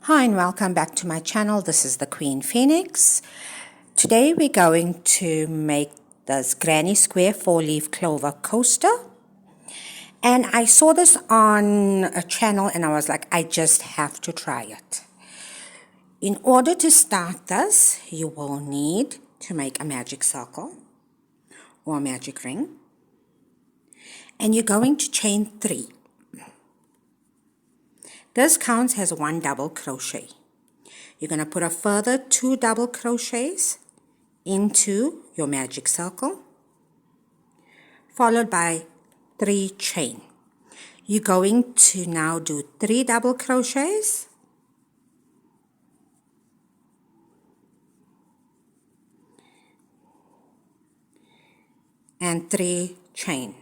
Hi and welcome back to my channel. This is the Queen Phoenix. Today we're going to make this granny square 4-leaf clover coaster. And I saw this on a channel and I was like, I just have to try it. In order to start this, you will need to make a magic circle or a magic ring. And you're going to chain 3. This counts as 1 double crochet. You're going to put a further 2 double crochets into your magic circle, followed by 3 chain. You're going to now do 3 double crochets, and 3 chain.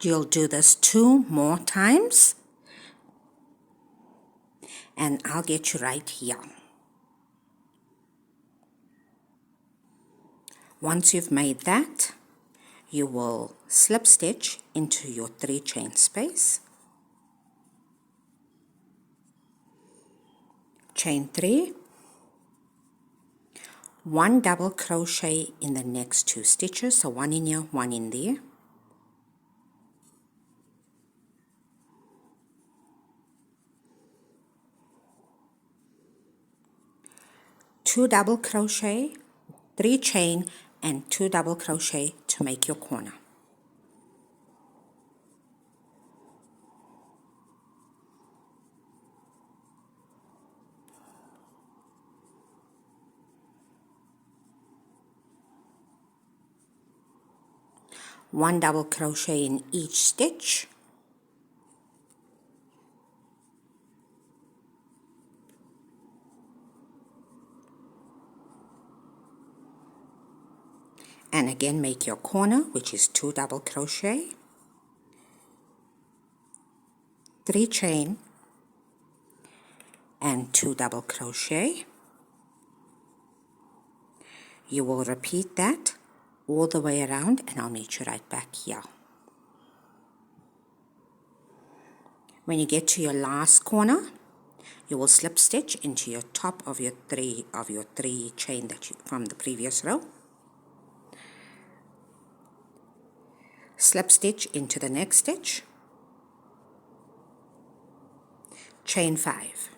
You'll do this 2 more times, and I'll get you right here. Once you've made that, you will slip stitch into your 3 chain space, chain 3, 1 double crochet in the next 2 stitches, so 1 in here, 1 in there, two double crochet, 3 chain, and 2 double crochet to make your corner. One double crochet in each stitch, and again make your corner, which is 2 double crochet, 3 chain, and 2 double crochet. You will repeat that all the way around, and I'll meet you right back here. When you get to your last corner, you will slip stitch into your top of your three chain that you from the previous row. Slip stitch into the next stitch, chain 5.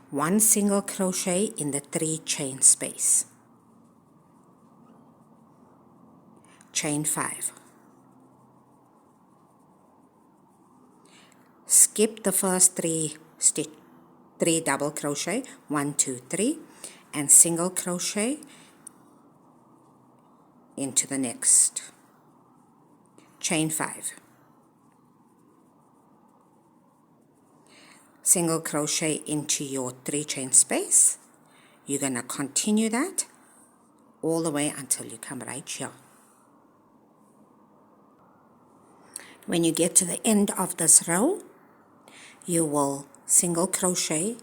One single crochet in the 3 chain space, chain 5. Skip the first 3 double crochet, 1, 2, 3, and single crochet into the next, chain 5. Single crochet into your 3 chain space. You're going to continue that all the way until you come right here. When you get to the end of this row, you will single crochet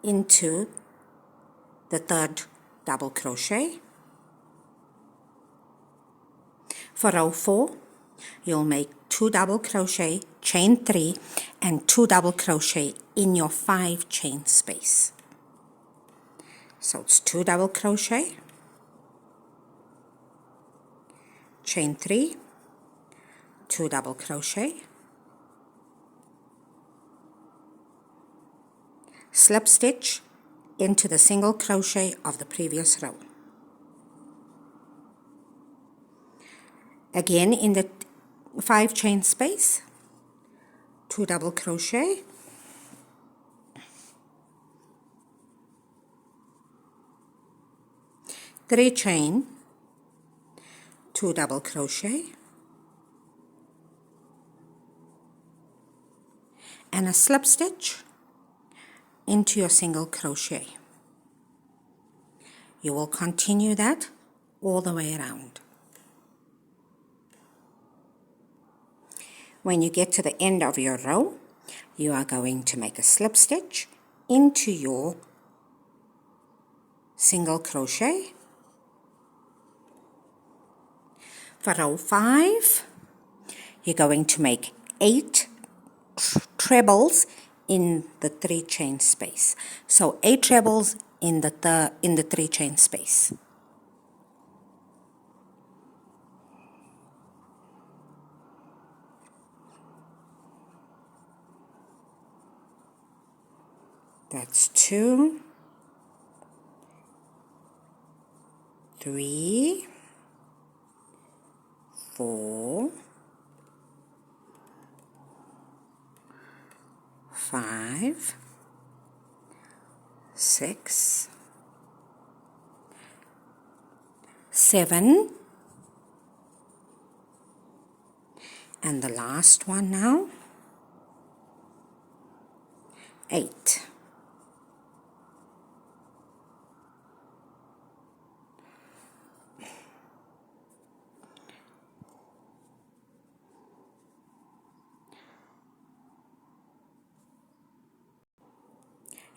into the 3rd double crochet. For row 4, you'll make 2 double crochet, chain 3, and 2 double crochet in your 5 chain space. So it's 2 double crochet, chain 3, 2 double crochet, slip stitch into the single crochet of the previous row. Again in the 5 chain space, 2 double crochet, three chain, 2 double crochet, and a slip stitch into your single crochet. You will continue that all the way around. When you get to the end of your row, you are going to make a slip stitch into your single crochet. For row 5, you're going to make 8 trebles in the 3 chain space. So 8 trebles in the 3 chain space. That's 2, 3, 4, 5, 6, 7, and the last one now, 8.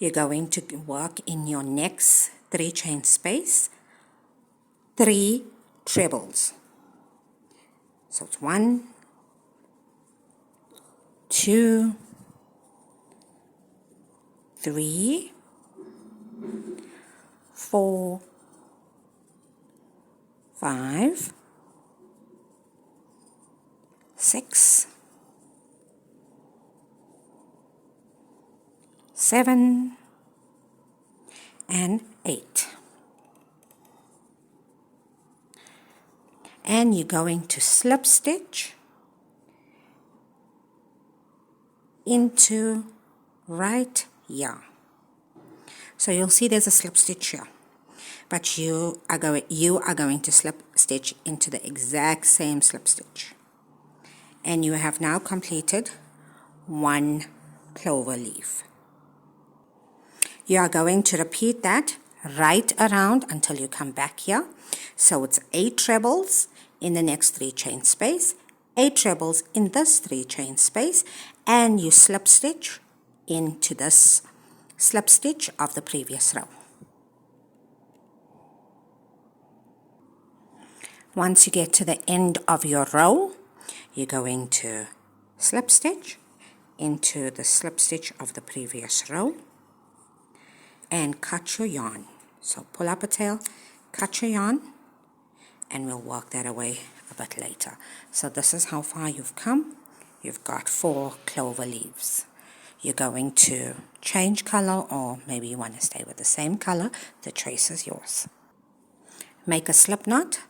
You're going to work in your next 3 chain space 3 trebles. So it's 1, 2, 3, 4, 5, 6, 7, and 8. And you're going to slip stitch into right here. So you'll see there's a slip stitch here, but you are going to slip stitch into the exact same slip stitch. And you have now completed 1 clover leaf. You are going to repeat that right around until you come back here. So it's 8 trebles in the next 3 chain space, 8 trebles in this 3 chain space, and you slip stitch into this slip stitch of the previous row. Once you get to the end of your row, you're going to slip stitch into the slip stitch of the previous row and cut your yarn. So pull up a tail, cut your yarn, and we'll work that away a bit later. So this is how far you've come. You've got 4 clover leaves. You're going to change color, or maybe you want to stay with the same color. The choice is yours. Make a slip knot.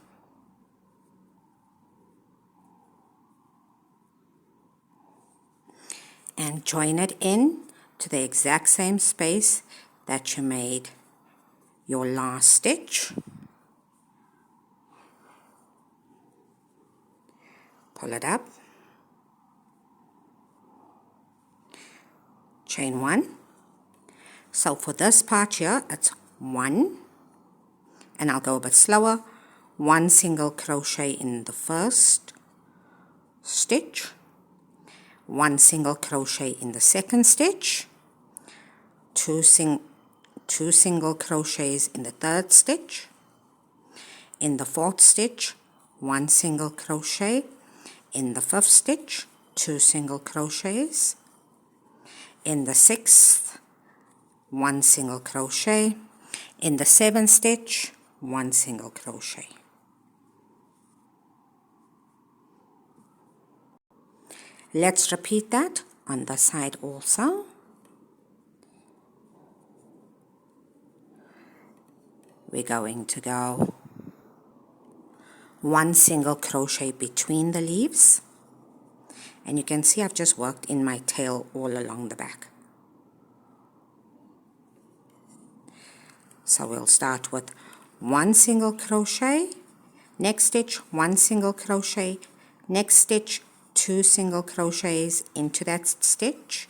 And join it in to the exact same space that you made your last stitch. Pull it up. Chain 1. So for this part here, it's 1, and I'll go a bit slower. 1 single crochet in the first stitch, 1 single crochet in the second stitch, 2 single crochets in the third stitch, in the fourth stitch 1 single crochet, in the fifth stitch 2 single crochets, in the sixth 1 single crochet, in the seventh stitch 1 single crochet. Let's repeat that on the side also. We're going to go 1 single crochet between the leaves, and you can see I've just worked in my tail all along the back. So we'll start with 1 single crochet, next stitch 1 single crochet, next stitch 2 single crochets into that stitch,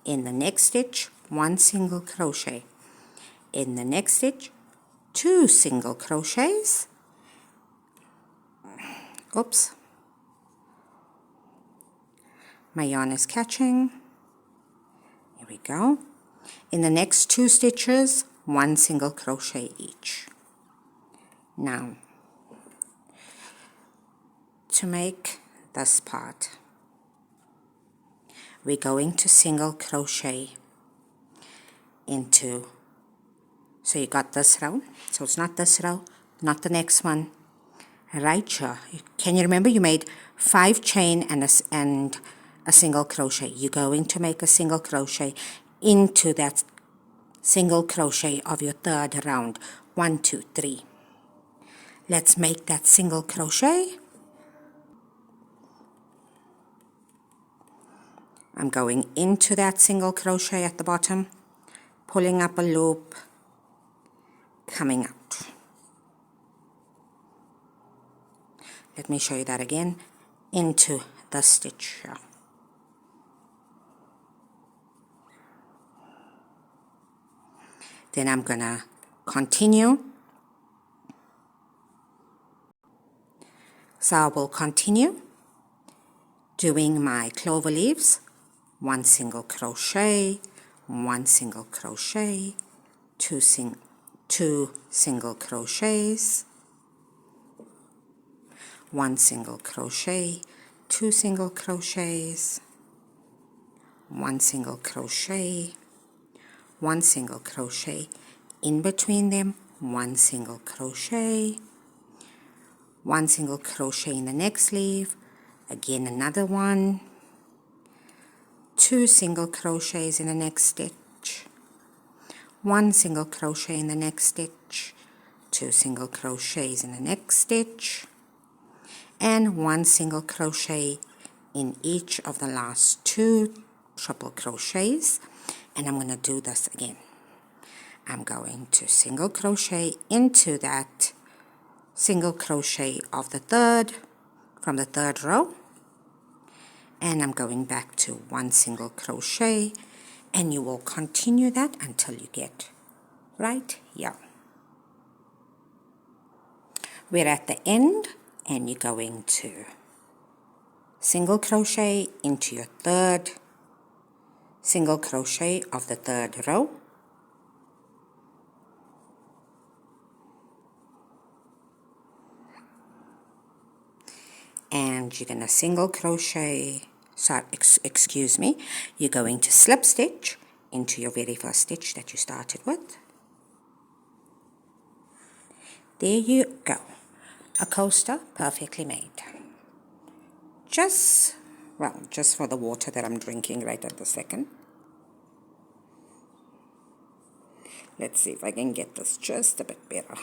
in the next stitch 1 single crochet, in the next stitch 2 single crochets, oops, my yarn is catching, here we go, in the next 2 stitches 1 single crochet each. Now to make this part, we're going to single crochet into, so you got this row, so it's not this row, not the next one, right here. Can you remember you made 5 chain and a single crochet? You're going to make a single crochet into that single crochet of your third round. 1, 2, 3. Let's make that single crochet. I'm going into that single crochet at the bottom, pulling up a loop, coming out. Let me show you that again. Into the stitch here. Then I'm gonna continue. So I will continue doing my clover leaves. 1 single crochet, 1 single crochet, 2 single crochets, 1 single crochet, 2 single crochets, 1 single crochet, 1 single crochet, in between them 1 single crochet, 1 single crochet in the next leaf, again another one, 2 single crochets in the next stitch, 1 single crochet in the next stitch, 2 single crochets in the next stitch, and 1 single crochet in each of the last 2 triple crochets. And I'm going to do this again. I'm going to single crochet into that single crochet of the third, from the third row, and I'm going back to 1 single crochet, and you will continue that until you get right here. We're at the end, and you're going to single crochet into your third single crochet of the third row, and you're going to single crochet, sorry, excuse me, you're going to slip stitch into your very first stitch that you started with. There you go, a coaster perfectly made. Just for the water that I'm drinking right at the second. Let's see if I can get this just a bit better.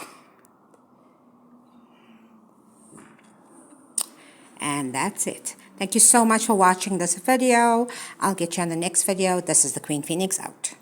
And that's it. Thank you so much for watching this video. I'll get you on the next video. This is the Queen Phoenix out.